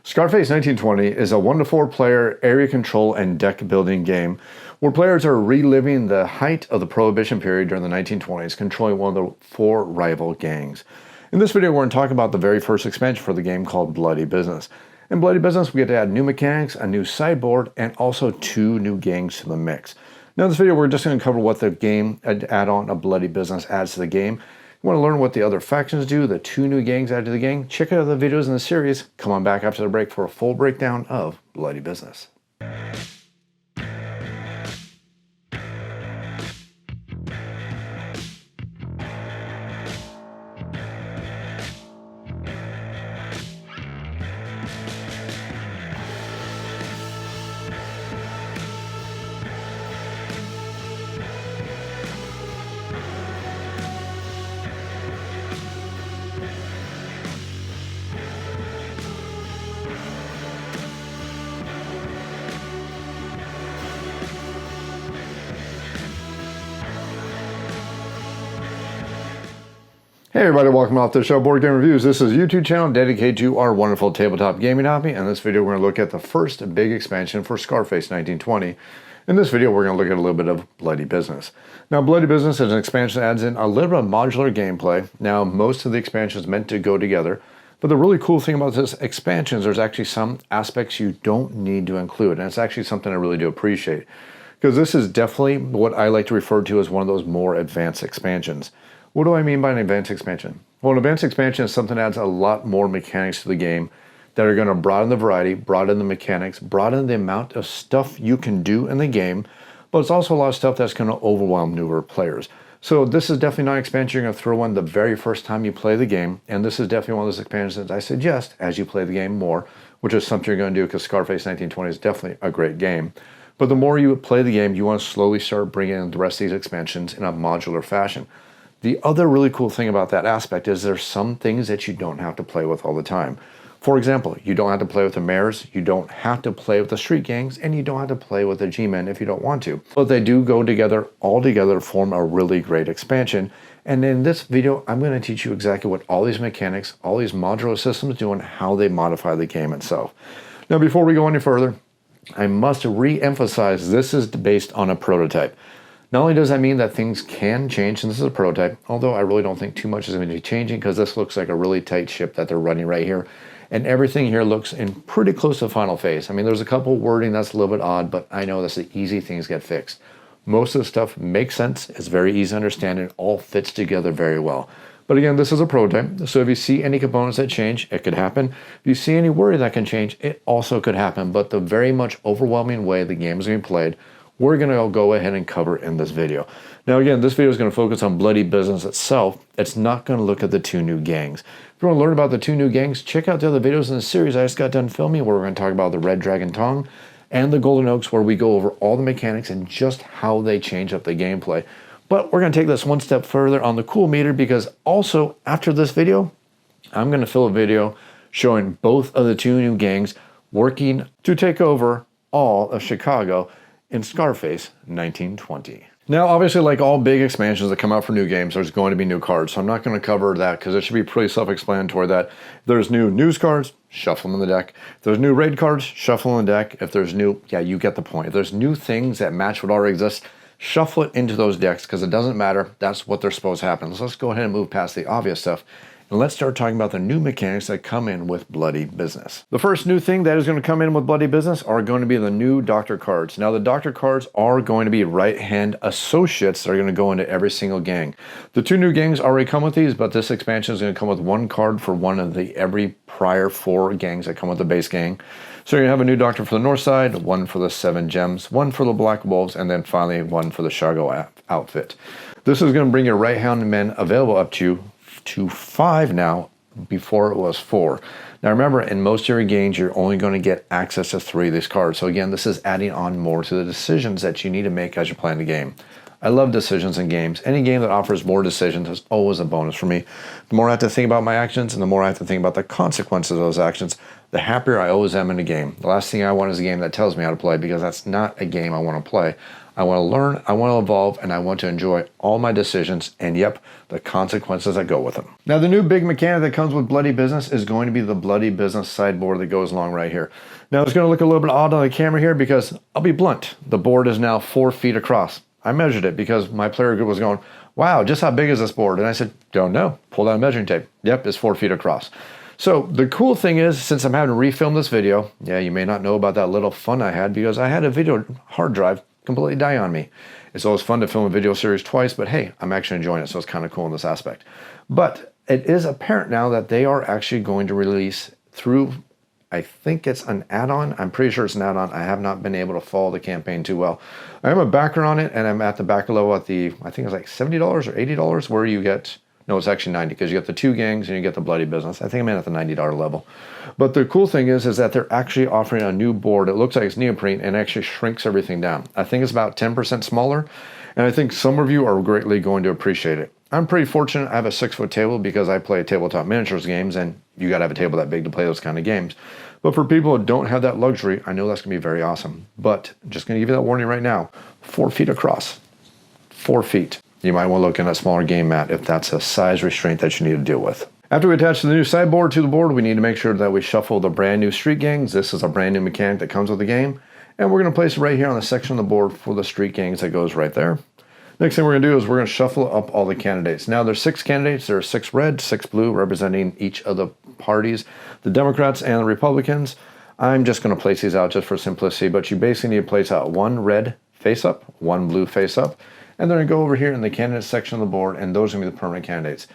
Scarface 1920 is a 1 to 4 player area control and deck building game where players are reliving the height of the Prohibition period during the 1920s, controlling one of the 4 rival gangs. In this video, we're going to talk about the very first expansion for the game called Bloody Business. In Bloody Business, we get to add new mechanics, a new sideboard, and also 2 new gangs to the mix. Now in this video, we're just going to cover what the game add-on of Bloody Business adds to the game. You want to learn what the other factions do, the 2 new gangs added to the game? Check out the videos in the series. Come on back after the break for a full breakdown of Bloody Business. Hey everybody, welcome off the show Board Game Reviews. This is a YouTube channel dedicated to our wonderful tabletop gaming hobby. And in this video, we're going to look at the first big expansion for Scarface 1920. In this video, we're going to look at a little bit of Bloody Business. Now, Bloody Business is an expansion that adds in a little bit of modular gameplay. Now, most of the expansions meant to go together. But the really cool thing about this expansion is there's actually some aspects you don't need to include. And it's actually something I really do appreciate. Because this is definitely what I like to refer to as one of those more advanced expansions. What do I mean by an advanced expansion? Well, an advanced expansion is something that adds a lot more mechanics to the game that are going to broaden the variety, broaden the mechanics, broaden the amount of stuff you can do in the game, but it's also a lot of stuff that's going to overwhelm newer players. So this is definitely not an expansion you're going to throw in the very first time you play the game, and this is definitely one of those expansions I suggest as you play the game more, which is something you're going to do because Scarface 1920 is definitely a great game. But the more you play the game, you want to slowly start bringing in the rest of these expansions in a modular fashion. The other really cool thing about that aspect is there's some things that you don't have to play with all the time. For example, you don't have to play with the mayors, you don't have to play with the street gangs, and you don't have to play with the G-men if you don't want to. But they do go together, all together form a really great expansion. And in this video, I'm going to teach you exactly what all these mechanics, all these modular systems do and how they modify the game itself. Now, before we go any further, I must re-emphasize this is based on a prototype. Not only does that mean that things can change, and this is a prototype, although I really don't think too much is going to be changing because this looks like a really tight ship that they're running right here. And everything here looks in pretty close to the final phase. I mean, there's a couple wording that's a little bit odd, but I know that's the easy things get fixed. Most of the stuff makes sense, it's very easy to understand, and it all fits together very well. But again, this is a prototype, so if you see any components that change, it could happen. If you see any wording that can change, it also could happen. But the very much overwhelming way the game is being played, we're going to go ahead and cover in this video. Now again, this video is going to focus on Bloody Business itself. It's not going to look at the 2 new gangs. If you want to learn about the 2 new gangs, check out the other videos in the series I just got done filming where we're going to talk about the Red Dragon Tongue and the Golden Oaks, where we go over all the mechanics and just how they change up the gameplay. But we're going to take this one step further on the cool meter, because also after this video, I'm going to film a video showing both of the 2 new gangs working to take over all of Chicago in Scarface 1920. Now, obviously, like all big expansions that come out for new games, there's going to be new cards. So I'm not going to cover that because it should be pretty self-explanatory that if there's new news cards, shuffle them in the deck. If there's new raid cards, shuffle in the deck. If there's new, yeah, you get the point. If there's new things that match what already exists, shuffle it into those decks because it doesn't matter. That's what they're supposed to happen. So let's go ahead and move past the obvious stuff. And let's start talking about the new mechanics that come in with Bloody Business. The first new thing that is going to come in with Bloody Business are going to be the new Doctor cards. Now, the Doctor cards are going to be right-hand associates that are going to go into every single gang. The 2 new gangs already come with these, but this expansion is going to come with 1 card for one of the every prior 4 gangs that come with the base gang. So you're going to have a new Doctor for the North Side, 1 for the 7 Gems, 1 for the Black Wolves, and then finally 1 for the Shago outfit. This is going to bring your right-hand men available up to 5 now, before it was 4. Now remember, in most of your games, you're only going to get access to 3 of these cards. So again, this is adding on more to the decisions that you need to make as you're playing the game. I love decisions in games. Any game that offers more decisions is always a bonus for me. The more I have to think about my actions and the more I have to think about the consequences of those actions, the happier I always am in a game. The last thing I want is a game that tells me how to play, because that's not a game I want to play. I want to learn, I want to evolve, and I want to enjoy all my decisions and, yep, the consequences that go with them. Now, the new big mechanic that comes with Bloody Business is going to be the Bloody Business sideboard that goes along right here. Now, it's going to look a little bit odd on the camera here because, I'll be blunt, the board is now 4 feet across. I measured it because my player group was going, wow, just how big is this board? And I said, don't know. Pull out a measuring tape. Yep, it's 4 feet across. So the cool thing is, since I'm having to refilm this video, yeah, you may not know about that little fun I had because I had a video hard drive completely die on me. It's always fun to film a video series twice, but hey, I'm actually enjoying it, so it's kind of cool in this aspect. But it is apparent now that they are actually going to release through, I think it's an add-on. I'm pretty sure it's an add-on. I have not been able to follow the campaign too well. I am a backer on it, and I'm at the backer level at the, I think it's like $70 or $80 where you get, no, it's actually 90 because you get the 2 gangs and you get the Bloody Business. I think I'm in at the $90 level. But the cool thing is that they're actually offering a new board. It looks like it's neoprene and actually shrinks everything down. I think it's about 10% smaller, and I think some of you are greatly going to appreciate it. I'm pretty fortunate I have a 6-foot table because I play tabletop miniatures games, and you got to have a table that big to play those kind of games. But for people who don't have that luxury, I know that's going to be very awesome. But just going to give you that warning right now, 4 feet across, 4 feet. You might want to look in a smaller game mat if that's a size restraint that you need to deal with. After we attach the new sideboard to the board, we need to make sure that we shuffle the brand new street gangs. This is a brand new mechanic that comes with the game. And we're going to place it right here on the section of the board for the street gangs that goes right there. Next thing we're going to do is we're going to shuffle up all the candidates. Now there's 6 candidates. There are 6 red, 6 blue, representing each of the parties, the Democrats and the Republicans. I'm just going to place these out just for simplicity, but you basically need to place out 1 red face up, 1 blue face up, and they're going to go over here in the candidate section of the board, and those are going to be the permanent candidates.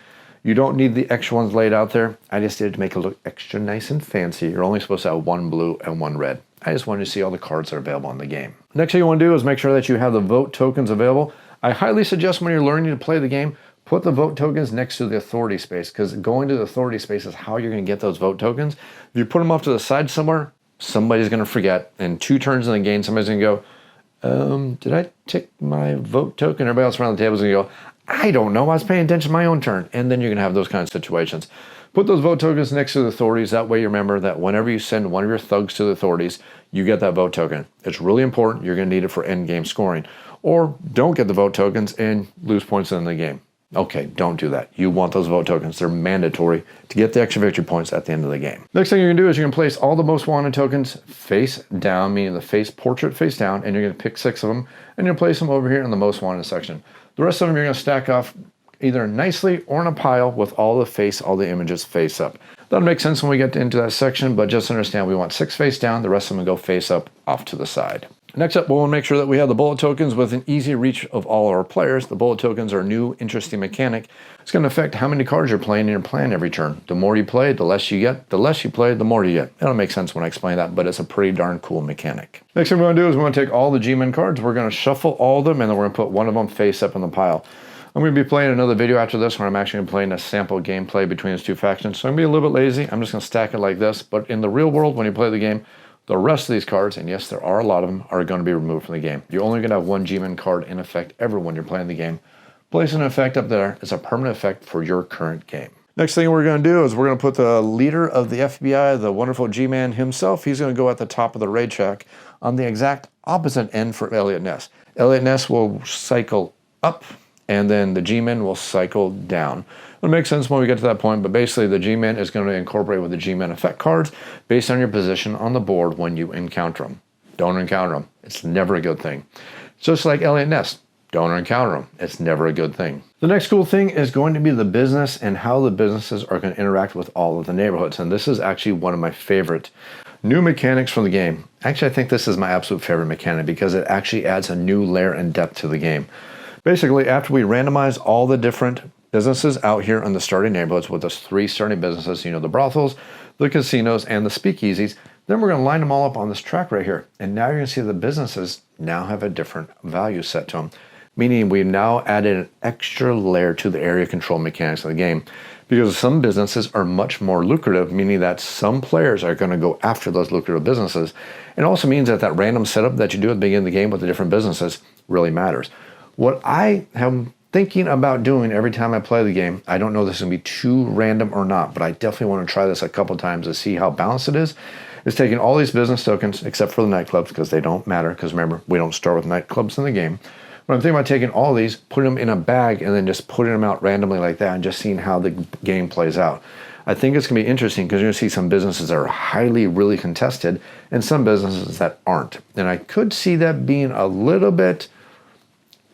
You don't need the extra ones laid out there. I just did it to make it look extra nice and fancy. You're only supposed to have 1 blue and 1 red. I just wanted to see all the cards that are available in the game. Next thing you want to do is make sure that you have the vote tokens available. I highly suggest when you're learning to play the game, put the vote tokens next to the authority space, because going to the authority space is how you're going to get those vote tokens. If you put them off to the side somewhere, somebody's going to forget. And 2 turns in the game, somebody's going to go, did I tick my vote token? Everybody else around the table is going to go, I don't know, I was paying attention to my own turn. And then you're going to have those kind of situations. Put those vote tokens next to the authorities. That way you remember that whenever you send one of your thugs to the authorities, you get that vote token. It's really important. You're going to need it for end game scoring. Or don't get the vote tokens and lose points in the game. Okay, don't do that. You want those vote tokens. They're mandatory to get the extra victory points at the end of the game. Next thing you're going to do is you're going to place all the most wanted tokens face down, meaning the face portrait face down, and you're going to pick 6 of them, and you're going to place them over here in the most wanted section. The rest of them you're going to stack off either nicely or in a pile with all the images face up. That'll make sense when we get into that section, but just understand we want 6 face down, the rest of them go face up off to the side. Next up, we'll make sure that we have the bullet tokens with an easy reach of all our players. The bullet tokens are a new, interesting mechanic. It's going to affect how many cards you're playing in your plan every turn. The more you play, the less you get. The less you play, the more you get. It'll make sense when I explain that, but it's a pretty darn cool mechanic. Next thing we're going to do is we're going to take all the G-Men cards. We're going to shuffle all of them, and then we're going to put one of them face up in the pile. I'm going to be playing another video after this where I'm actually playing a sample gameplay between those 2 factions. So I'm going to be a little bit lazy. I'm just going to stack it like this. But in the real world, when you play the game, the rest of these cards, and yes, there are a lot of them, are going to be removed from the game. You're only going to have 1 G-Men card in effect ever when you're playing the game. Placing an effect up there is a permanent effect for your current game. Next thing we're going to do is we're going to put the leader of the FBI, the wonderful G-Man himself. He's going to go at the top of the raid shack on the exact opposite end for Elliot Ness. Elliot Ness will cycle up, and then the G-Men will cycle down. It'll make sense when we get to that point, but basically the G-Men is going to incorporate with the G-Men effect cards based on your position on the board when you encounter them. Don't encounter them. It's never a good thing. Just like Elliot Ness. Don't encounter them. It's never a good thing. The next cool thing is going to be the business and how the businesses are going to interact with all of the neighborhoods. And this is actually one of my favorite new mechanics from the game. Actually, I think this is my absolute favorite mechanic because it actually adds a new layer and depth to the game. Basically, after we randomize all the different businesses out here in the starting neighborhoods with those 3 starting businesses, you know, the brothels, the casinos, and the speakeasies, then we're going to line them all up on this track right here. And now you're going to see the businesses now have a different value set to them, meaning we've now added an extra layer to the area control mechanics of the game because some businesses are much more lucrative, meaning that some players are going to go after those lucrative businesses. It also means that that random setup that you do at the beginning of the game with the different businesses really matters. What I am thinking about doing every time I play the game, I don't know if this is going to be too random or not, but I definitely want to try this a couple times to see how balanced it is taking all these business tokens, except for the nightclubs, because they don't matter, because remember, we don't start with nightclubs in the game. But I'm thinking about taking all these, putting them in a bag, and then just putting them out randomly like that, and just seeing how the game plays out. I think it's going to be interesting because you're going to see some businesses that are highly, really contested and some businesses that aren't. And I could see that being a little bit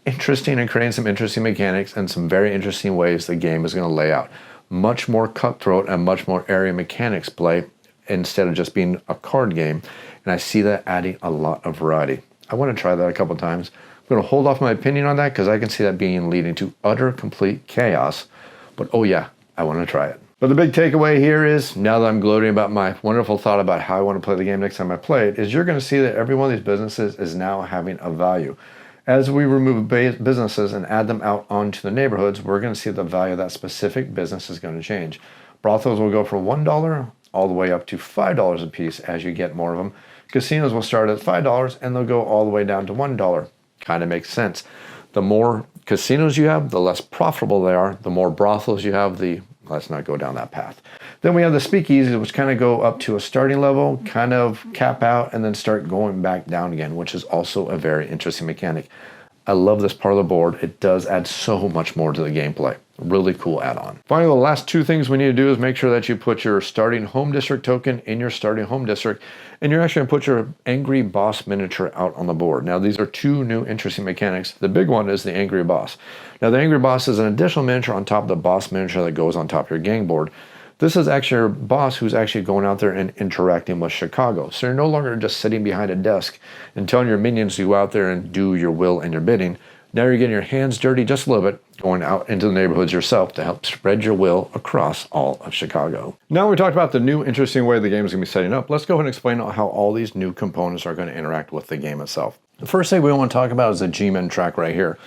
interesting and creating some interesting mechanics and some very interesting ways the game is going to lay out. Much more cutthroat and much more area mechanics play instead of just being a card game. And I see that adding a lot of variety. I want to try that a couple times. I'm going to hold off my opinion on that because I can see that being leading to utter, complete chaos. But oh yeah, I want to try it. But the big takeaway here is, now that I'm gloating about my wonderful thought about how I want to play the game next time I play it, is you're going to see that every one of these businesses is now having a value. As we remove businesses and add them out onto the neighborhoods, we're going to see the value of that specific business is going to change. Brothels will go from $1 all the way up to $5 a piece as you get more of them. Casinos will start at $5 and they'll go all the way down to $1. Kind of makes sense. The more casinos you have, the less profitable they are. The more brothels you have, let's not go down that path. Then we have the speakeasies, which kind of go up to a starting level, kind of cap out, and then start going back down again, which is also a very interesting mechanic. I love this part of the board. It does add so much more to the gameplay. Really cool add-on. Finally, the last two things we need to do is make sure that you put your starting home district token in your starting home district, and you're actually going to put your Angry Boss miniature out on the board. Now, these are two new interesting mechanics. The big one is the Angry Boss. Now, the Angry Boss is an additional miniature on top of the boss miniature that goes on top of your gang board. This is actually your boss who's actually going out there and interacting with Chicago. So you're no longer just sitting behind a desk and telling your minions to go out there and do your will and your bidding. Now you're getting your hands dirty just a little bit, going out into the neighborhoods yourself to help spread your will across all of Chicago. Now we talked about the new interesting way the game is going to be setting up. Let's go ahead and explain how all these new components are going to interact with the game itself. The first thing we want to talk about is the G-Men track right here.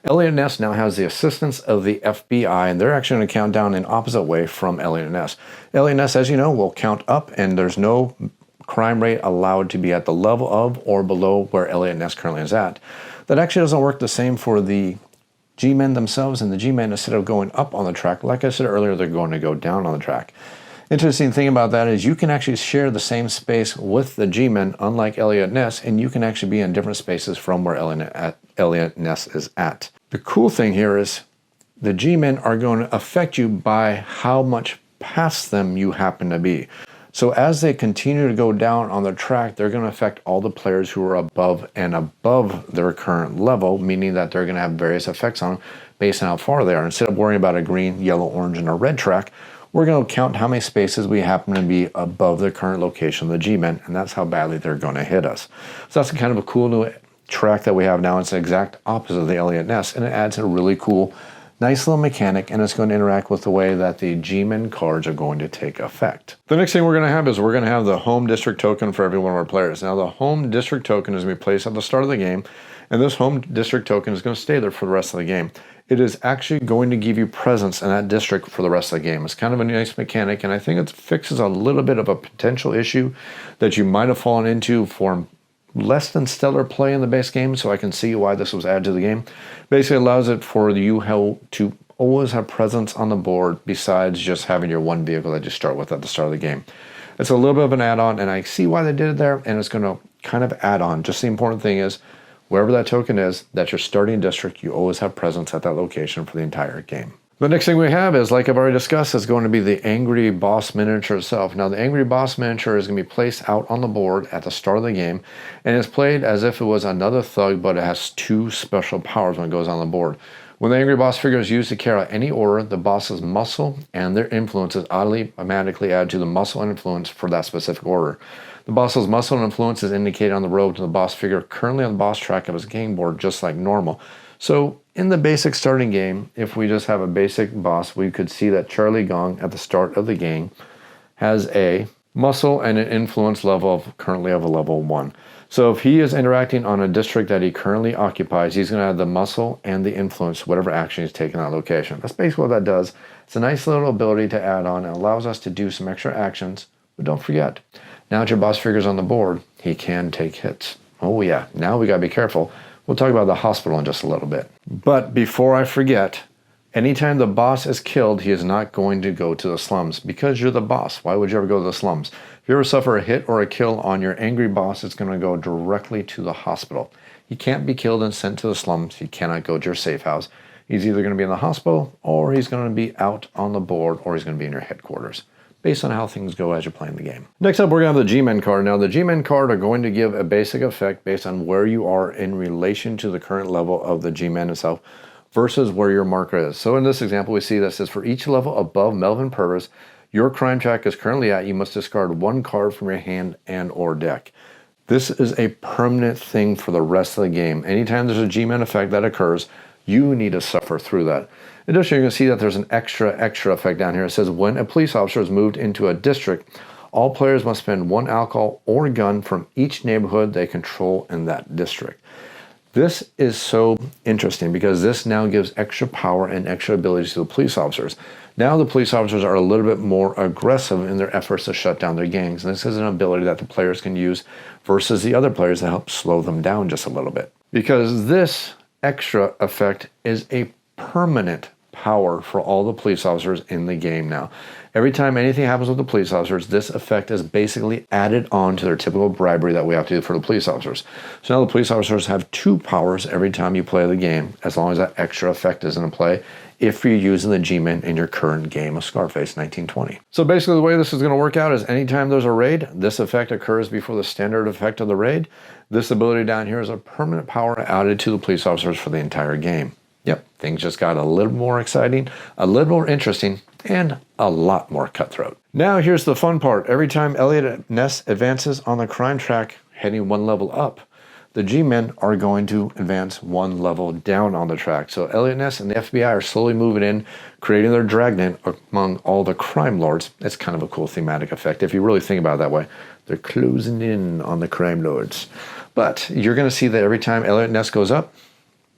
Elliot Ness now has the assistance of the FBI, and they're actually going to count down in opposite way from Elliot Ness. Elliot Ness, as you know, will count up, and there's no crime rate allowed to be at the level of or below where Elliot Ness currently is at. That actually doesn't work the same for the G-Men themselves, and the G-Men, instead of going up on the track, like I said earlier, they're going to go down on the track. Interesting thing about that is you can actually share the same space with the G-Men, unlike Elliot Ness, and you can actually be in different spaces from where Elliot Ness is at. The cool thing here is the G-Men are going to affect you by how much past them you happen to be. So as they continue to go down on the track, they're going to affect all the players who are above their current level, meaning that they're going to have various effects on them based on how far they are. Instead of worrying about a green, yellow, orange, and a red track, we're going to count how many spaces we happen to be above the current location of the G-Men, and that's how badly they're going to hit us. So that's kind of a cool new track that we have now. It's the exact opposite of the Elliot Ness, and it adds a really cool, nice little mechanic, and it's going to interact with the way that the G-Men cards are going to take effect. The next thing we're going to have is we're going to have the home district token for every one of our players. Now, the home district token is going to be placed at the start of the game, and this home district token is going to stay there for the rest of the game. It is actually going to give you presence in that district for the rest of the game. It's kind of a nice mechanic, and I think it fixes a little bit of a potential issue that you might have fallen into for less than stellar play in the base game, so I can see why this was added to the game. Basically allows it for you to always have presence on the board besides just having your one vehicle that you start with at the start of the game. It's a little bit of an add-on, and I see why they did it there, and it's going to kind of add on. Just the important thing is, wherever that token is, that's your starting district, you always have presence at that location for the entire game. The next thing we have is, like I've already discussed, is going to be the Angry Boss miniature itself. Now, the Angry Boss miniature is going to be placed out on the board at the start of the game, and it's played as if it was another thug, but it has two special powers when it goes on the board. When the Angry Boss figure is used to carry out any order, the boss's muscle and their influence is automatically added to the muscle and influence for that specific order. The boss's muscle and influence is indicated on the road to the boss figure currently on the boss track of his game board, just like normal. So in the basic starting game, if we just have a basic boss, we could see that Charlie Gong at the start of the game has a muscle and an influence level currently of a level 1. So if he is interacting on a district that he currently occupies, he's going to have the muscle and the influence, whatever action he's taking on that location. That's basically what that does. It's a nice little ability to add on. It allows us to do some extra actions, but don't forget, now that your boss figure's on the board, he can take hits. Oh yeah, now we got to be careful. We'll talk about the hospital in just a little bit. But before I forget, anytime the boss is killed, he is not going to go to the slums because you're the boss. Why would you ever go to the slums? If you ever suffer a hit or a kill on your angry boss, it's going to go directly to the hospital. He can't be killed and sent to the slums. He cannot go to your safe house. He's either going to be in the hospital, or he's going to be out on the board, or he's going to be in your headquarters, based on how things go as you're playing the game. Next up, we're going to have the G-Men card. Now, the G-Men card are going to give a basic effect based on where you are in relation to the current level of the G-Men itself versus where your marker is. So in this example, we see that says for each level above Melvin Purvis, your crime track is currently at, you must discard one card from your hand and or deck. This is a permanent thing for the rest of the game. Anytime there's a G-Men effect that occurs, you need to suffer through that. In addition, you're going to see that there's an extra effect down here. It says when a police officer is moved into a district, all players must spend one alcohol or gun from each neighborhood they control in that district. This is so interesting because this now gives extra power and extra abilities to the police officers. Now the police officers are a little bit more aggressive in their efforts to shut down their gangs. And this is an ability that the players can use versus the other players to help slow them down just a little bit. Because this extra effect is a permanent power for all the police officers in the game now. Every time anything happens with the police officers, this effect is basically added on to their typical bribery that we have to do for the police officers. So now the police officers have 2 powers every time you play the game, as long as that extra effect is in play, if you're using the G-Men in your current game of Scarface 1920. So basically the way this is going to work out is anytime there's a raid, this effect occurs before the standard effect of the raid. This ability down here is a permanent power added to the police officers for the entire game. Yep, things just got a little more exciting, a little more interesting, and a lot more cutthroat. Now here's the fun part. Every time Elliot Ness advances on the crime track, heading 1 level up, the G-Men are going to advance 1 level down on the track. So Elliot Ness and the FBI are slowly moving in, creating their dragnet among all the crime lords. It's kind of a cool thematic effect if you really think about it that way. They're closing in on the crime lords. But you're going to see that every time Elliot Ness goes up,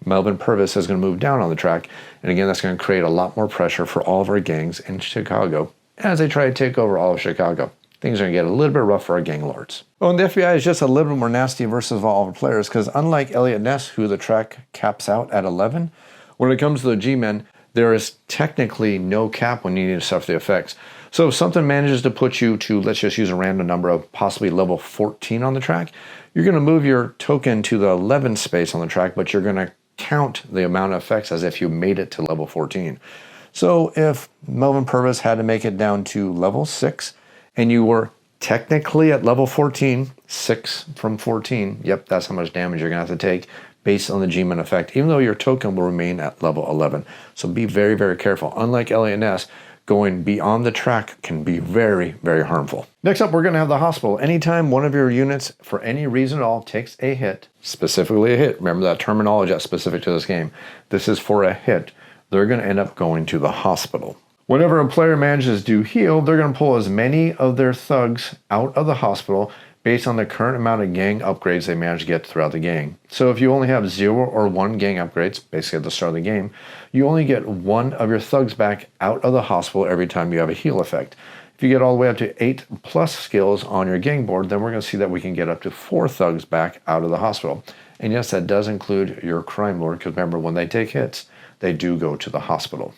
Melvin Purvis is going to move down on the track. And again, that's going to create a lot more pressure for all of our gangs in Chicago as they try to take over all of Chicago. Things are going to get a little bit rough for our gang lords. Oh, and the FBI is just a little bit more nasty versus all of our players because unlike Elliot Ness, who the track caps out at 11, when it comes to the G-Men, there is technically no cap when you need to suffer the effects. So if something manages to put you to, let's just use a random number of possibly level 14 on the track, you're going to move your token to the 11 space on the track, but you're going to count the amount of effects as if you made it to level 14. So if Melvin Purvis had to make it down to level 6 and you were technically at level 14, 6 from 14, yep, that's how much damage you're going to have to take based on the G-Men effect, even though your token will remain at level 11. So be very, very careful. Unlike Elliot Ness, going beyond the track can be very, very harmful. Next up, we're going to have the hospital. Anytime one of your units, for any reason at all, takes a hit, specifically a hit, remember that terminology that's specific to this game, this is for a hit, they're going to end up going to the hospital. Whenever a player manages to heal, they're going to pull as many of their thugs out of the hospital based on the current amount of gang upgrades they manage to get throughout the game. So if you only have 0 or 1 gang upgrades, basically at the start of the game, you only get 1 of your thugs back out of the hospital every time you have a heal effect. If you get all the way up to 8+ skills on your gang board, then we're going to see that we can get up to 4 thugs back out of the hospital. And yes, that does include your crime lord, because remember, when they take hits, they do go to the hospital.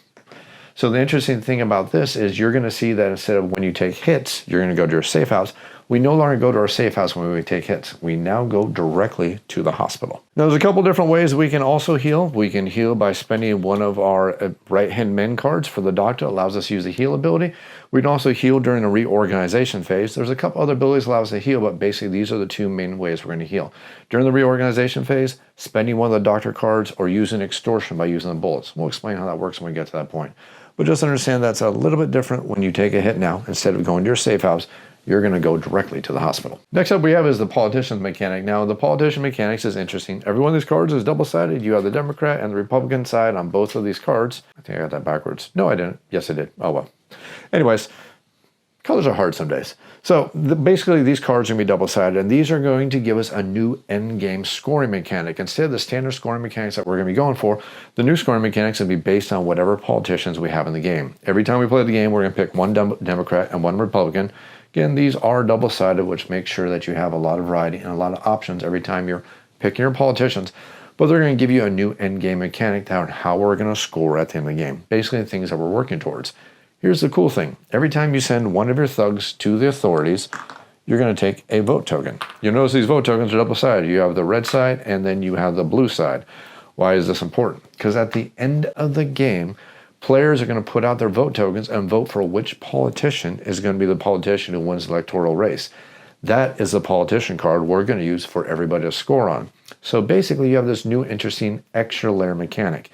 So the interesting thing about this is you're going to see that instead of when you take hits, you're going to go to your safe house. We no longer go to our safe house when we take hits. We now go directly to the hospital. Now, there's a couple different ways we can also heal. We can heal by spending one of our right-hand men cards for the doctor. It allows us to use the heal ability. We can also heal during the reorganization phase. There's a couple other abilities that allow us to heal, but basically these are the 2 main ways we're going to heal. During the reorganization phase, spending one of the doctor cards or using extortion by using the bullets. We'll explain how that works when we get to that point. But just understand that's a little bit different when you take a hit now. Instead of going to your safe house, you're going to go directly to the hospital. Next up we have is the politician mechanic. Now the politician mechanics is interesting. Every one of these cards is double-sided. You have the Democrat and the Republican side on both of these cards. I think I got that backwards. No, I didn't. Yes, I did. Oh, well. Anyways, colors are hard some days. So basically these cards are going to be double-sided, and these are going to give us a new endgame scoring mechanic. Instead of the standard scoring mechanics that we're going to be going for, the new scoring mechanics will be based on whatever politicians we have in the game. Every time we play the game, we're going to pick 1 Democrat and 1 Republican. Again, these are double-sided, which makes sure that you have a lot of variety and a lot of options every time you're picking your politicians. But they're going to give you a new endgame mechanic on how we're going to score at the end of the game. Basically, the things that we're working towards. Here's the cool thing. Every time you send one of your thugs to the authorities, you're going to take a vote token. You'll notice these vote tokens are double-sided. You have the red side and then you have the blue side. Why is this important? Because at the end of the game, players are going to put out their vote tokens and vote for which politician is going to be the politician who wins the electoral race. That is the politician card we're going to use for everybody to score on. So basically you have this new interesting extra layer mechanic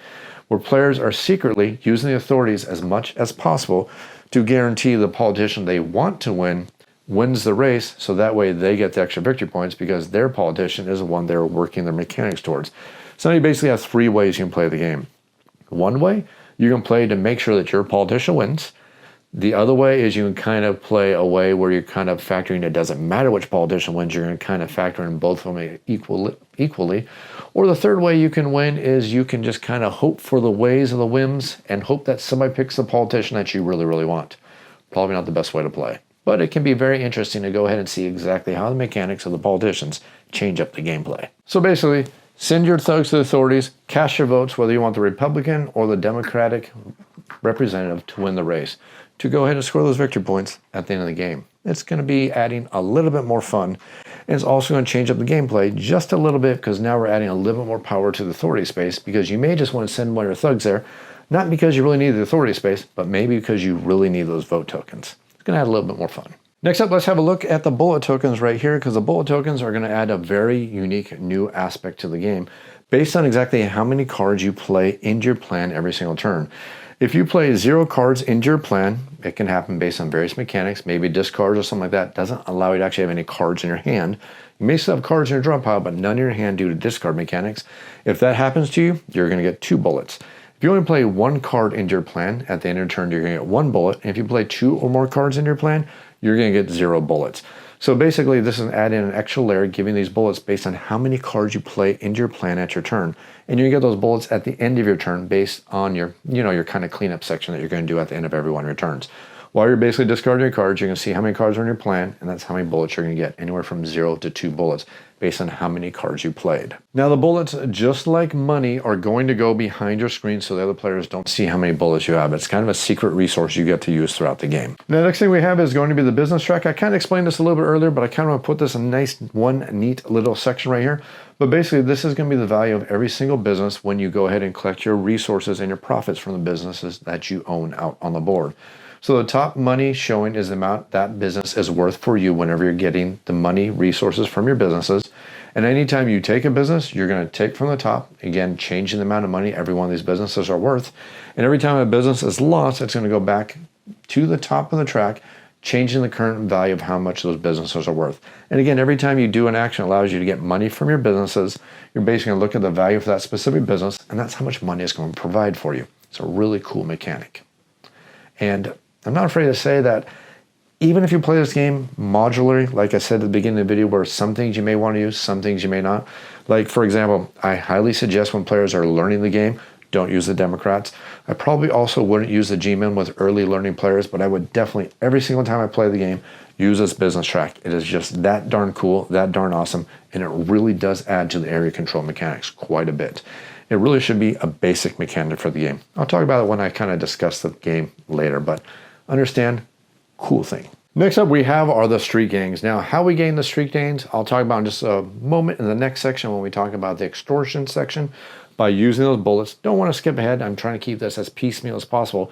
where players are secretly using the authorities as much as possible to guarantee the politician they want to win wins the race, so that way they get the extra victory points because their politician is the one they're working their mechanics towards. So now you basically have three ways you can play the game. One way, you can play to make sure that your politician wins. The other way is you can kind of play a way where you're kind of factoring it doesn't matter which politician wins, you're going to kind of factor in both of them equally. Or the third way you can win is you can just kind of hope for the ways of the whims and hope that somebody picks the politician that you really, really want. Probably not the best way to play. But it can be very interesting to go ahead and see exactly how the mechanics of the politicians change up the gameplay. So basically, send your thugs to the authorities, cast your votes whether you want the Republican or the Democratic representative to win the race, to go ahead and score those victory points at the end of the game. It's going to be adding a little bit more fun, and it's also going to change up the gameplay just a little bit because now we're adding a little bit more power to the authority space because you may just want to send one of your thugs there, not because you really need the authority space, but maybe because you really need those vote tokens. It's going to add a little bit more fun. Next up, let's have a look at the bullet tokens right here because the bullet tokens are going to add a very unique new aspect to the game based on exactly how many cards you play into your plan every single turn. If you play 0 cards into your plan, it can happen based on various mechanics, maybe discards or something like that. Doesn't allow you to actually have any cards in your hand. You may still have cards in your draw pile, but none in your hand due to discard mechanics. If that happens to you, you're going to get 2 bullets. If you only play 1 card into your plan, at the end of your turn, you're going to get 1 bullet. And if you play 2 or more cards in your plan, you're going to get 0 bullets. So basically, this is adding an extra layer, giving these bullets based on how many cards you play into your plan at your turn. And you get those bullets at the end of your turn based on your, your kind of cleanup section that you're going to do at the end of every one of your turns. While you're basically discarding your cards, you're going to see how many cards are in your plan, and that's how many bullets you're going to get, anywhere from 0 to 2 bullets, based on how many cards you played. Now the bullets, just like money, are going to go behind your screen so the other players don't see how many bullets you have. It's kind of a secret resource you get to use throughout the game. Now, the next thing we have is going to be the business track. I kind of explained this a little bit earlier, but I kind of want to put this in a nice, one neat little section right here. But basically, this is going to be the value of every single business when you go ahead and collect your resources and your profits from the businesses that you own out on the board. So the top money showing is the amount that business is worth for you whenever you're getting the money resources from your businesses. And anytime you take a business, you're going to take from the top, again, changing the amount of money every one of these businesses are worth. And every time a business is lost, it's going to go back to the top of the track, changing the current value of how much those businesses are worth. And again, every time you do an action that allows you to get money from your businesses, you're basically going to look at the value for that specific business, and that's how much money it's going to provide for you. It's a really cool mechanic. And I'm not afraid to say that even if you play this game modularly, like I said at the beginning of the video, where some things you may want to use, some things you may not. Like, for example, I highly suggest when players are learning the game, don't use the Democrats. I probably also wouldn't use the G-Men with early learning players, but I would definitely, every single time I play the game, use this business track. It is just that darn cool, that darn awesome, and it really does add to the area control mechanics quite a bit. It really should be a basic mechanic for the game. I'll talk about it when I kind of discuss the game later, but understand, cool thing. Next up we have are the street gangs. Now, how we gain the street gangs, I'll talk about in just a moment in the next section when we talk about the extortion section by using those bullets. Don't want to skip ahead. I'm trying to keep this as piecemeal as possible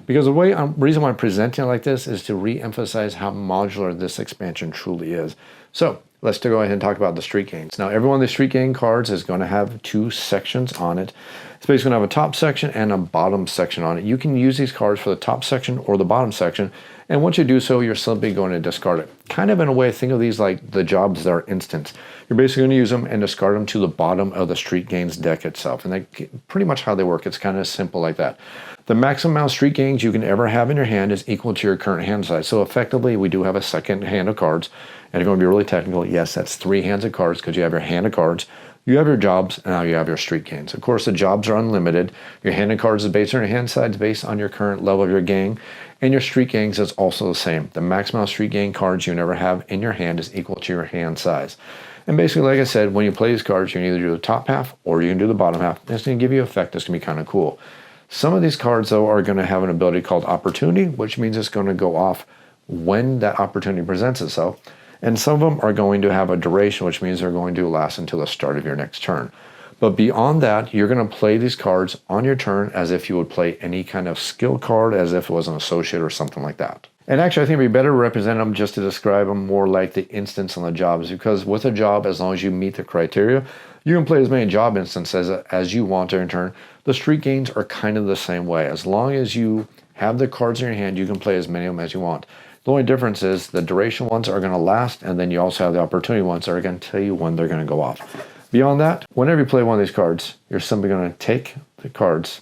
because the reason why I'm presenting it like this is to re-emphasize how modular this expansion truly is. So let's go ahead and talk about the street gangs. Now, every one of the street gang cards is going to have 2 sections on it. It's basically going to have a top section and a bottom section on it. You can use these cards for the top section or the bottom section, and once you do so, you're simply going to discard it. Kind of in a way, think of these like the jobs that are instant. You're basically going to use them and discard them to the bottom of the street gangs deck itself, and that's pretty much how they work. It's kind of simple like that. The maximum amount of street gangs you can ever have in your hand is equal to your current hand size. So effectively, we do have a second hand of cards, and you're going to be really technical. Yes, that's 3 hands of cards because you have your hand of cards, you have your jobs, and now you have your street gangs. Of course, the jobs are unlimited. Your hand of cards is based on your hand size, based on your current level of your gang, and your street gangs is also the same. The maximum amount of street gang cards you never have in your hand is equal to your hand size. And basically, like I said, when you play these cards, you can either do the top half or you can do the bottom half. It's going to give you an effect that's going to be kind of cool. Some of these cards, though, are going to have an ability called Opportunity, which means it's going to go off when that opportunity presents itself. And some of them are going to have a duration, which means they're going to last until the start of your next turn. But beyond that, you're going to play these cards on your turn as if you would play any kind of skill card, as if it was an associate or something like that. And actually, I think it'd be better to represent them just to describe them more like the instance on the jobs, because with a job, as long as you meet the criteria, you can play as many job instances as you want during turn. The street games are kind of the same way. As long as you have the cards in your hand, you can play as many of them as you want. The only difference is the duration ones are going to last, and then you also have the opportunity ones that are going to tell you when they're going to go off. Beyond that, whenever you play one of these cards, you're simply going to take the cards,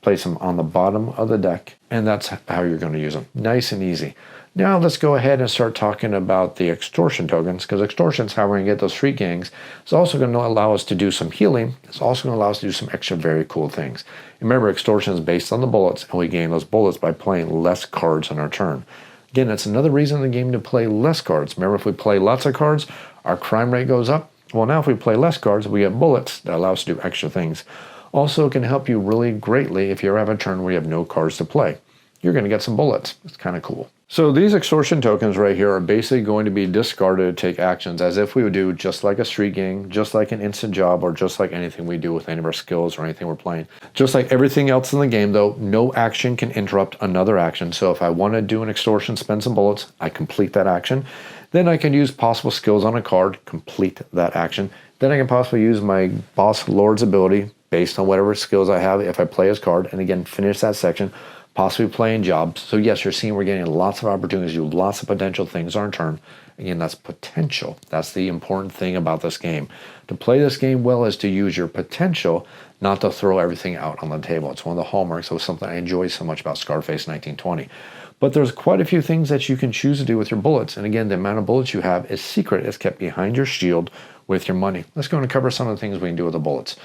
place them on the bottom of the deck, and that's how you're going to use them. Nice and easy. Now let's go ahead and start talking about the extortion tokens, because extortion is how we're going to get those street gangs. It's also going to allow us to do some healing. It's also going to allow us to do some extra very cool things. Remember, extortion is based on the bullets, and we gain those bullets by playing less cards on our turn. Again, that's another reason in the game to play less cards. Remember, if we play lots of cards, our crime rate goes up. Well, now if we play less cards, we get bullets that allow us to do extra things. Also, it can help you really greatly if you ever have a turn where you have no cards to play. You're going to get some bullets. It's kind of cool. So these extortion tokens right here are basically going to be discarded to take actions as if we would do just like a street gang, just like an instant job, or just like anything we do with any of our skills or anything we're playing. Just like everything else in the game, though, no action can interrupt another action. So if I want to do an extortion, spend some bullets, I complete that action. Then I can use possible skills on a card, complete that action. Then I can possibly use my Boss Lord's ability based on whatever skills I have if I play his card, and again, finish that section, possibly playing jobs. So yes, you're seeing we're getting lots of opportunities to do lots of potential things on our turn. Again, that's potential. That's the important thing about this game. To play this game well is to use your potential, not to throw everything out on the table. It's one of the hallmarks of something I enjoy so much about Scarface 1920. But there's quite a few things that you can choose to do with your bullets. And again, the amount of bullets you have is secret. It's kept behind your shield with your money. Let's go and cover some of the things we can do with the bullets.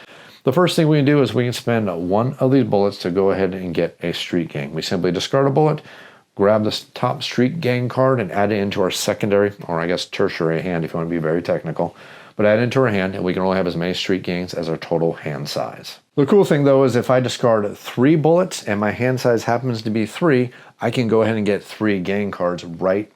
The first thing we can do is we can spend one of these bullets to go ahead and get a street gang. We simply discard a bullet, grab the top street gang card, and add it into our secondary, or I guess tertiary hand if you want to be very technical. But add it into our hand, and we can only have as many street gangs as our total hand size. The cool thing, though, is if I discard 3 bullets and my hand size happens to be 3, I can go ahead and get 3 gang cards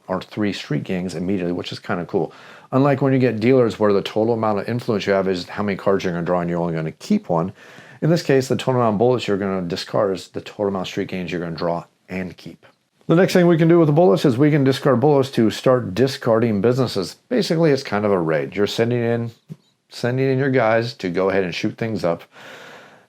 or 3 street gangs immediately, which is kind of cool. Unlike when you get dealers where the total amount of influence you have is how many cards you're going to draw and you're only going to keep one. In this case, the total amount of bullets you're going to discard is the total amount of street gangs you're going to draw and keep. The next thing we can do with the bullets is we can discard bullets to start discarding businesses. Basically, it's kind of a raid. You're sending in your guys to go ahead and shoot things up.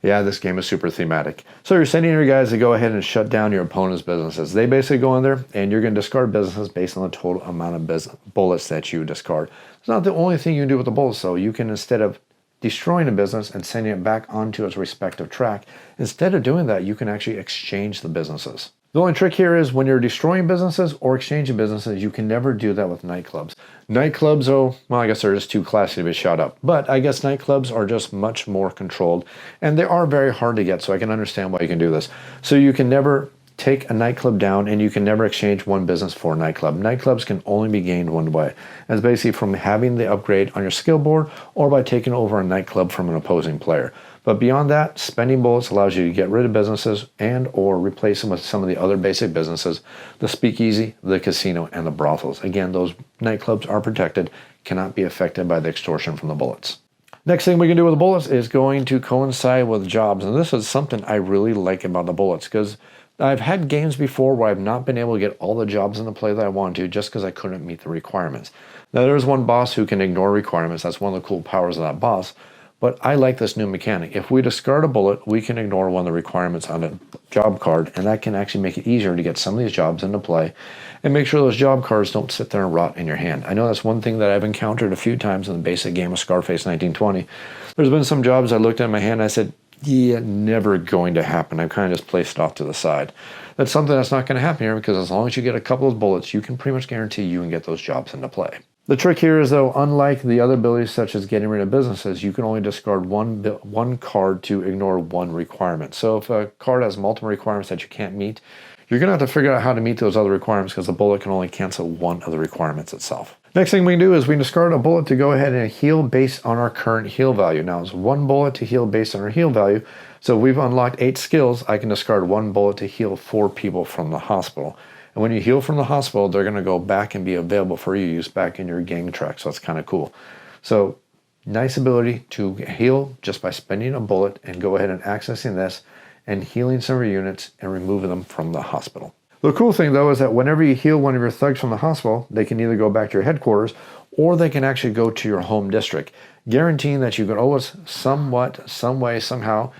Yeah, this game is super thematic. So you're sending your guys to go ahead and shut down your opponent's businesses. They basically go in there, and you're going to discard businesses based on the total amount of bullets that you discard. It's not the only thing you can do with the bullets, though. You can, instead of destroying a business and sending it back onto its respective track, instead of doing that, you can actually exchange the businesses. The only trick here is when you're destroying businesses or exchanging businesses, you can never do that with nightclubs. Nightclubs, well, I guess they're just too classy to be shot up. But I guess nightclubs are just much more controlled, and they are very hard to get, so I can understand why you can do this. So you can never take a nightclub down, and you can never exchange one business for a nightclub. Nightclubs can only be gained one way. That's basically from having the upgrade on your skill board or by taking over a nightclub from an opposing player. But beyond that, spending bullets allows you to get rid of businesses and or replace them with some of the other basic businesses, the speakeasy, the casino, and the brothels. Again, those nightclubs are protected, cannot be affected by the extortion from the bullets. Next thing we can do with the bullets is going to coincide with jobs. And this is something I really like about the bullets, because I've had games before where I've not been able to get all the jobs into play that I wanted to just because I couldn't meet the requirements. Now, there's one boss who can ignore requirements. That's one of the cool powers of that boss. But I like this new mechanic. If we discard a bullet, we can ignore one of the requirements on a job card, and that can actually make it easier to get some of these jobs into play and make sure those job cards don't sit there and rot in your hand. I know that's one thing that I've encountered a few times in the basic game of Scarface 1920. There's been some jobs I looked at in my hand and I said, yeah, never going to happen. I've kind of just placed it off to the side. That's something that's not going to happen here, because as long as you get a couple of bullets, you can pretty much guarantee you can get those jobs into play. The trick here is, though, unlike the other abilities such as getting rid of businesses, you can only discard one card to ignore one requirement. So if a card has multiple requirements that you can't meet, you're going to have to figure out how to meet those other requirements, because the bullet can only cancel one of the requirements itself. Next thing we can do is we can discard a bullet to go ahead and heal based on our current heal value. Now, it's one bullet to heal based on our heal value. So if we've unlocked 8 skills, I can discard one bullet to heal 4 people from the hospital. And when you heal from the hospital, they're going to go back and be available for your use back in your gang track. So that's kind of cool. So nice ability to heal just by spending a bullet and go ahead and accessing this and healing some of your units and removing them from the hospital. The cool thing though is that whenever you heal one of your thugs from the hospital, they can either go back to your headquarters or they can actually go to your home district, guaranteeing that you can always somewhat, some way, somehow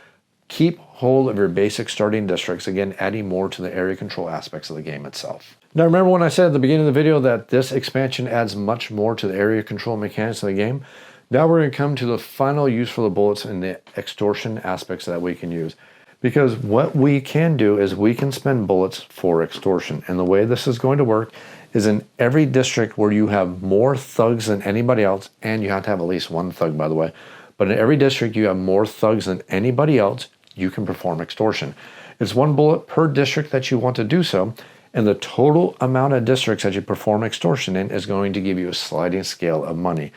keep hold of your basic starting districts, again adding more to the area control aspects of the game itself. Now remember when I said at the beginning of the video that this expansion adds much more to the area control mechanics of the game? Now we're going to come to the final use for the bullets and the extortion aspects that we can use. Because what we can do is we can spend bullets for extortion. And the way this is going to work is in every district where you have more thugs than anybody else, and you have to have at least one thug, by the way, but in every district you have more thugs than anybody else, you can perform extortion. It's one bullet per district that you want to do so, and the total amount of districts that you perform extortion in is going to give you a sliding scale of money.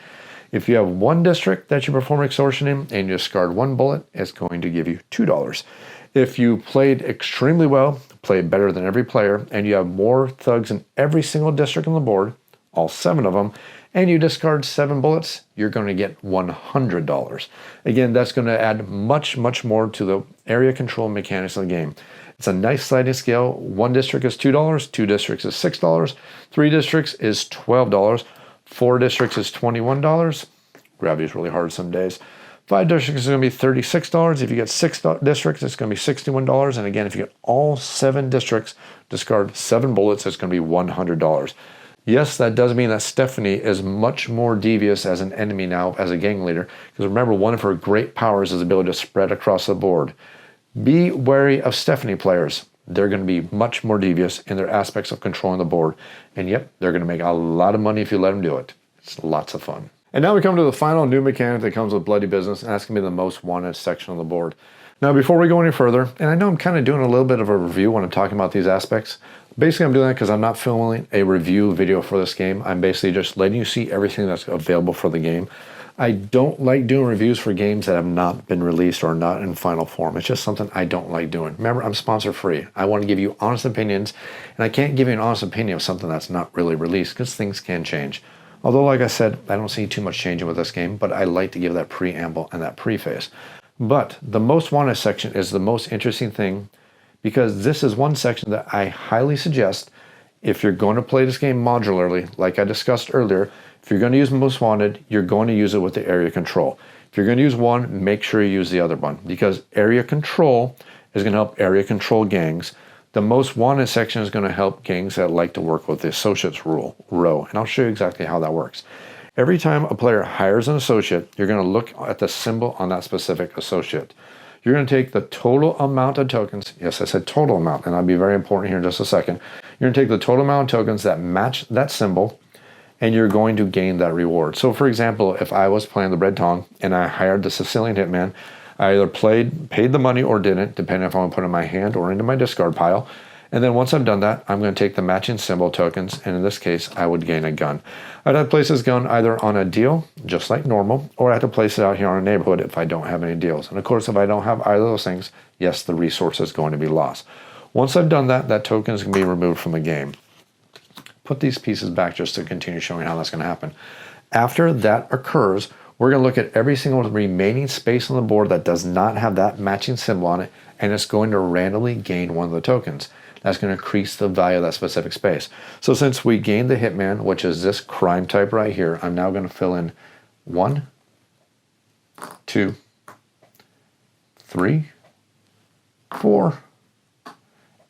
If you have one district that you perform extortion in and you discard one bullet, it's going to give you $2. If you played extremely well, played better than every player, and you have more thugs in every single district on the board, all 7 of them, and you discard 7 bullets, you're going to get $100. Again, that's going to add much, much more to the area control mechanics of the game. It's a nice sliding scale. 1 district is $2, 2 districts is $6, 3 districts is $12, 4 districts is $21. Gravity is really hard some days. 5 districts is going to be $36. If you get 6 districts, it's going to be $61. And again, if you get all 7 districts, discard 7 bullets, it's going to be $100. Yes, that does mean that Stephanie is much more devious as an enemy now as a gang leader. Because remember, one of her great powers is the ability to spread across the board. Be wary of Stephanie players. They're going to be much more devious in their aspects of controlling the board. And yep, they're going to make a lot of money if you let them do it. It's lots of fun. And now we come to the final new mechanic that comes with Bloody Business, and that's going to be the most wanted section on the board. Now, before we go any further, and I know I'm kind of doing a little bit of a review when I'm talking about these aspects. Basically, I'm doing that because I'm not filming a review video for this game. I'm basically just letting you see everything that's available for the game. I don't like doing reviews for games that have not been released or not in final form. It's just something I don't like doing. Remember, I'm sponsor free. I want to give you honest opinions, and I can't give you an honest opinion of something that's not really released because things can change. Although, like I said, I don't see too much changing with this game, but I like to give that preamble and that preface. But the most wanted section is the most interesting thing because this is one section that I highly suggest if you're going to play this game modularly, like I discussed earlier. If you're going to use most wanted, you're going to use it with the area control. If you're going to use one, make sure you use the other one because area control is going to help area control gangs. The most wanted section is going to help gangs that like to work with the associates row, and I'll show you exactly how that works. Every time a player hires an associate, you're going to look at the symbol on that specific associate. You're going to take the total amount of tokens. Yes, I said total amount, and that'll be very important here in just a second. You're going to take the total amount of tokens that match that symbol, and you're going to gain that reward. So, for example, if I was playing the Red Tong and I hired the Sicilian Hitman, I either paid the money or didn't, depending if I'm going to put it in my hand or into my discard pile. And then once I've done that, I'm going to take the matching symbol tokens, and in this case, I would gain a gun. I'd have to place this gun either on a deal, just like normal, or I have to place it out here on a neighborhood if I don't have any deals. And of course, if I don't have either of those things, yes, the resource is going to be lost. Once I've done that, that token is going to be removed from the game. Put these pieces back just to continue showing how that's going to happen. After that occurs, we're going to look at every single remaining space on the board that does not have that matching symbol on it, and it's going to randomly gain one of the tokens. That's going to increase the value of that specific space. So since we gained the Hitman, which is this crime type right here, I'm now going to fill in 1, 2, 3, 4,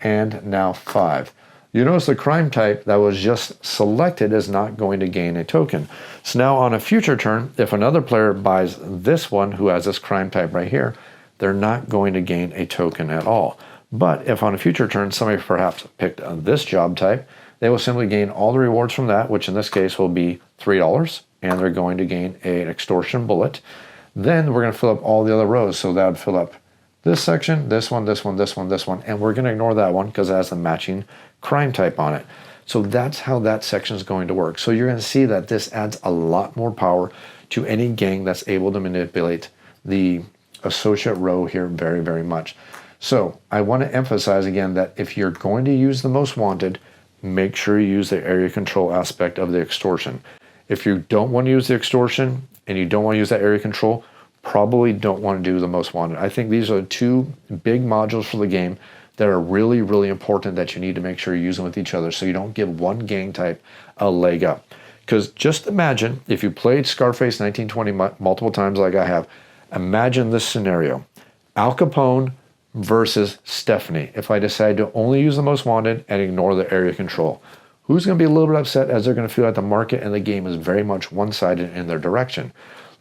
and now 5. You notice the crime type that was just selected is not going to gain a token. So now on a future turn, if another player buys this one who has this crime type right here, they're not going to gain a token at all. But if on a future turn somebody perhaps picked this job type, they will simply gain all the rewards from that, which in this case will be $3, and they're going to gain an extortion bullet. Then we're going to fill up all the other rows, so that would fill up this section, this one, this one, this one, this one, and we're going to ignore that one because it has the matching crime type on it. So that's how that section is going to work. So you're going to see that this adds a lot more power to any gang that's able to manipulate the associate row here very, very much. So I want to emphasize again that if you're going to use the most wanted, make sure you use the area control aspect of the extortion. If you don't want to use the extortion and you don't want to use that area control, probably don't want to do the most wanted. I think these are the two big modules for the game that are really, really important that you need to make sure you use them with each other so you don't give one gang type a leg up. Because just imagine if you played Scarface 1920 multiple times like I have, imagine this scenario. Al Capone versus Stephanie. If I decide to only use the most wanted and ignore the area control, who's going to be a little bit upset as they're going to feel like the market and the game is very much one-sided in their direction?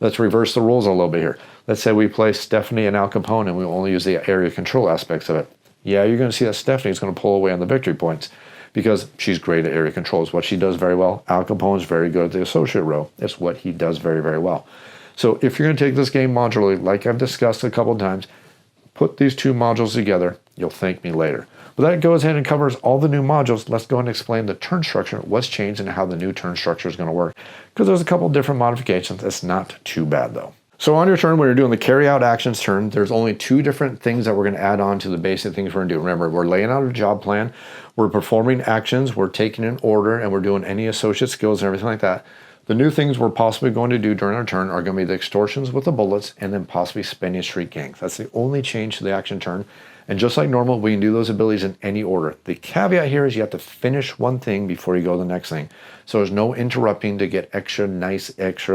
Let's reverse the rules a little bit here. Let's say we play Stephanie and Al Capone and we only use the area control aspects of it. Yeah, you're going to see that Stephanie's going to pull away on the victory points because she's great at area control. It's what she does very well. Al Capone's very good at the associate row. It's what he does very, very well. So if you're going to take this game modularly, like I've discussed a couple of times, put these two modules together. You'll thank me later. But that goes ahead and covers all the new modules. Let's go and explain the turn structure, what's changed, and how the new turn structure is going to work. Because there's a couple of different modifications. It's not too bad, though. So on your turn, when you're doing the carry out actions turn, there's only two different things that we're going to add on to the basic things we're going to do. Remember, we're laying out a job plan, we're performing actions, we're taking an order, and we're doing any associate skills and everything like that. The new things we're possibly going to do during our turn are going to be the extortions with the bullets and then possibly spending street gangs. That's the only change to the action turn. And just like normal, we can do those abilities in any order. The caveat here is you have to finish one thing before you go to the next thing. So there's no interrupting to get extra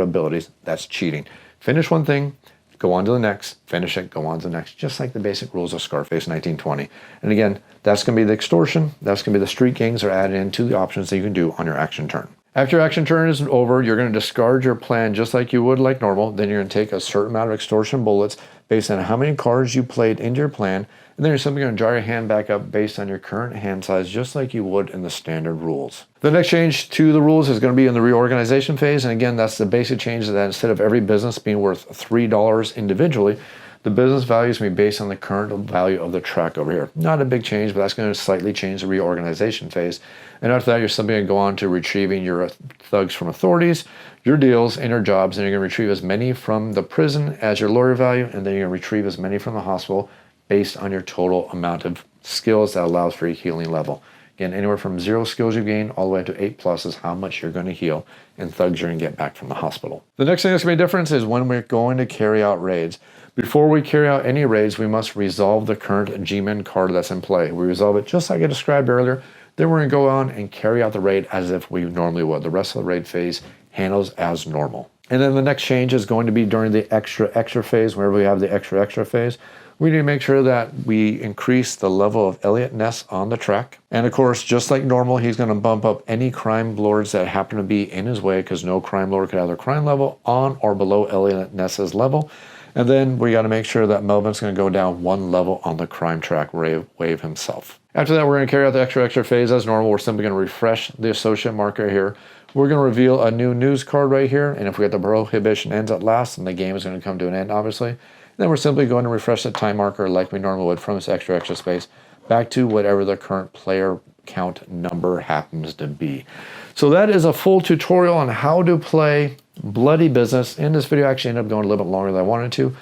abilities. That's cheating. Finish one thing, go on to the next, finish it, go on to the next, just like the basic rules of Scarface 1920. And again, that's going to be the extortion, that's going to be the street gangs are added into the options that you can do on your action turn. After your action turn is over, you're going to discard your plan just like you would like normal. Then you're going to take a certain amount of extortion bullets based on how many cards you played into your plan. And then you're simply going to draw your hand back up based on your current hand size, just like you would in the standard rules. The next change to the rules is going to be in the reorganization phase. And again, that's the basic change that instead of every business being worth $3 individually, the business value is going to be based on the current value of the track over here. Not a big change, but that's going to slightly change the reorganization phase. And after that, you're simply going to go on to retrieving your thugs from authorities, your deals, and your jobs. And you're going to retrieve as many from the prison as your lawyer value. And then you're going to retrieve as many from the hospital based on your total amount of skills that allows for your healing level. Again, anywhere from 0 skills you gain all the way up to 8+ is how much you're going to heal, and thugs you're going to get back from the hospital. The next thing that's going to be a difference is when we're going to carry out raids. Before we carry out any raids, we must resolve the current G-Men card that's in play. We resolve it just like I described earlier. Then we're going to go on and carry out the raid as if we normally would. The rest of the raid phase handles as normal. And then the next change is going to be during the extra phase, whenever we have the extra phase. We need to make sure that we increase the level of Elliot Ness on the track. And of course, just like normal, he's going to bump up any crime lords that happen to be in his way, because no crime lord could have their crime level on or below Elliot Ness's level. And then we got to make sure that Melvin's going to go down 1 level on the crime track wave himself. After that, we're going to carry out the extra phase as normal. We're simply going to refresh the associate marker here. We're going to reveal a new news card right here. And if we get the Prohibition ends at last, then the game is going to come to an end, obviously. Then we're simply going to refresh the time marker like we normally would from this extra space back to whatever the current player count number happens to be. So that is a full tutorial on how to play Bloody Business. In this video, I actually ended up going a little bit longer than I wanted to,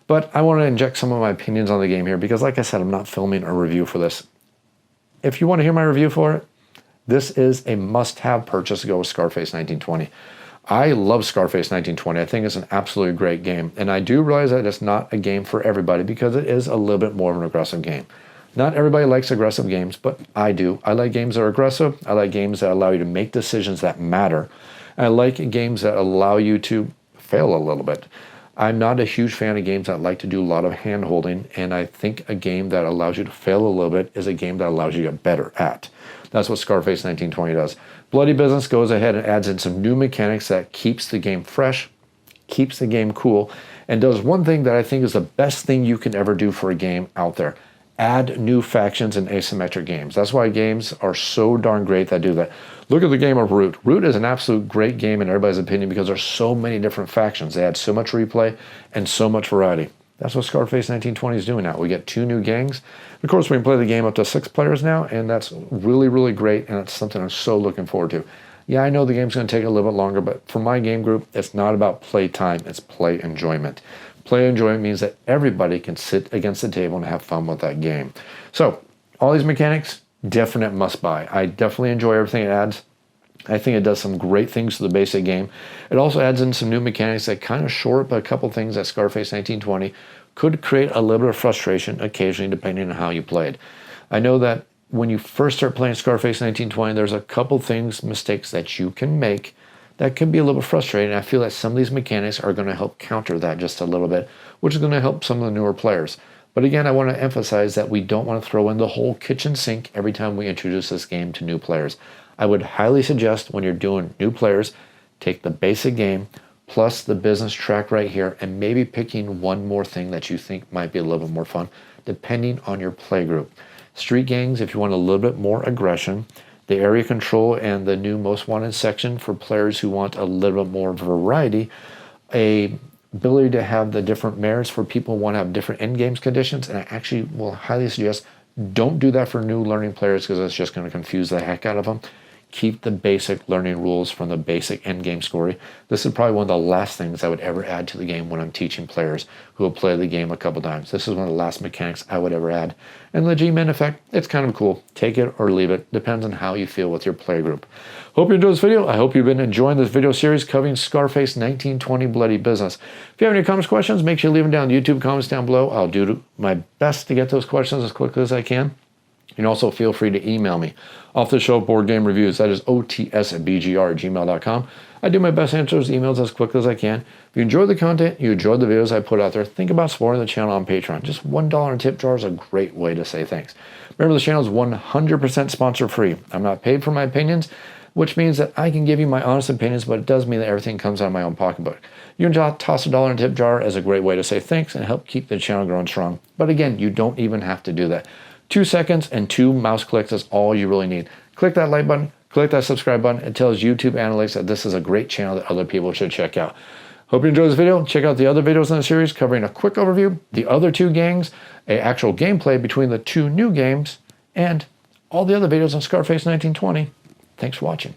but I want to inject some of my opinions on the game here because, like I said, I'm not filming a review for this. If you want to hear my review for it, this is a must-have purchase to go with Scarface 1920. I love Scarface 1920. I think it's an absolutely great game. And I do realize that it's not a game for everybody because it is a little bit more of an aggressive game. Not everybody likes aggressive games, but I do. I like games that are aggressive. I like games that allow you to make decisions that matter. I like games that allow you to fail a little bit. I'm not a huge fan of games that like to do a lot of hand-holding, and I think a game that allows you to fail a little bit is a game that allows you to get better at. That's what Scarface 1920 does. Bloody Business goes ahead and adds in some new mechanics that keeps the game fresh, keeps the game cool, and does one thing that I think is the best thing you can ever do for a game out there. Add new factions in asymmetric games. That's why games are so darn great that do that. Look at the game of Root. Root is an absolute great game in everybody's opinion because there's so many different factions. They add so much replay and so much variety. That's what Scarface 1920 is doing now. We get 2 new gangs. Of course, we can play the game up to 6 players now, and that's really, really great, and it's something I'm so looking forward to. Yeah, I know the game's going to take a little bit longer, but for my game group, it's not about play time, it's play enjoyment. Play enjoyment means that everybody can sit against the table and have fun with that game. So, all these mechanics, definite must buy. I definitely enjoy everything it adds. I think it does some great things to the basic game. It also adds in some new mechanics that kind of shore up a couple things that Scarface 1920 could create a little bit of frustration occasionally depending on how you played. I know that when you first start playing Scarface 1920, there's a couple mistakes that you can make that can be a little frustrating. I feel that some of these mechanics are going to help counter that just a little bit, which is going to help some of the newer players. But again, I want to emphasize that we don't want to throw in the whole kitchen sink every time we introduce this game to new players. I would highly suggest when you're doing new players, take the basic game plus the business track right here and maybe picking one more thing that you think might be a little bit more fun depending on your play group. Street gangs, if you want a little bit more aggression, the area control and the new most wanted section for players who want a little bit more variety, a ability to have the different mayors for people who want to have different end games conditions, and I actually will highly suggest don't do that for new learning players because it's just going to confuse the heck out of them. Keep the basic learning rules from the basic end game story. This is probably one of the last things I would ever add to the game when I'm teaching players who will play the game a couple times. This is one of the last mechanics I would ever add. And the G-Men effect, it's kind of cool. Take it or leave it. Depends on how you feel with your play group. Hope you enjoyed this video. I hope you've been enjoying this video series covering Scarface 1920 Bloody Business. If you have any comments, questions, make sure you leave them down in the YouTube comments down below. I'll do my best to get those questions as quickly as I can. You can also feel free to email me. Off the show board game reviews, that is otsbgr@gmail.com. I do my best to answer those emails as quickly as I can. If you enjoy the content, you enjoy the videos I put out there, think about supporting the channel on Patreon. Just $1 in tip jar is a great way to say thanks. Remember, the channel is 100% sponsor free. I'm not paid for my opinions, which means that I can give you my honest opinions, but it does mean that everything comes out of my own pocketbook. You can toss $1 in tip jar as a great way to say thanks and help keep the channel growing strong. But again, you don't even have to do that. 2 seconds and 2 mouse clicks is all you really need. Click that like button, click that subscribe button. It tells YouTube analytics that this is a great channel that other people should check out. Hope you enjoyed this video. Check out the other videos in the series covering a quick overview, the other 2 gangs, an actual gameplay between the 2 new games, and all the other videos on Scarface 1920. Thanks for watching.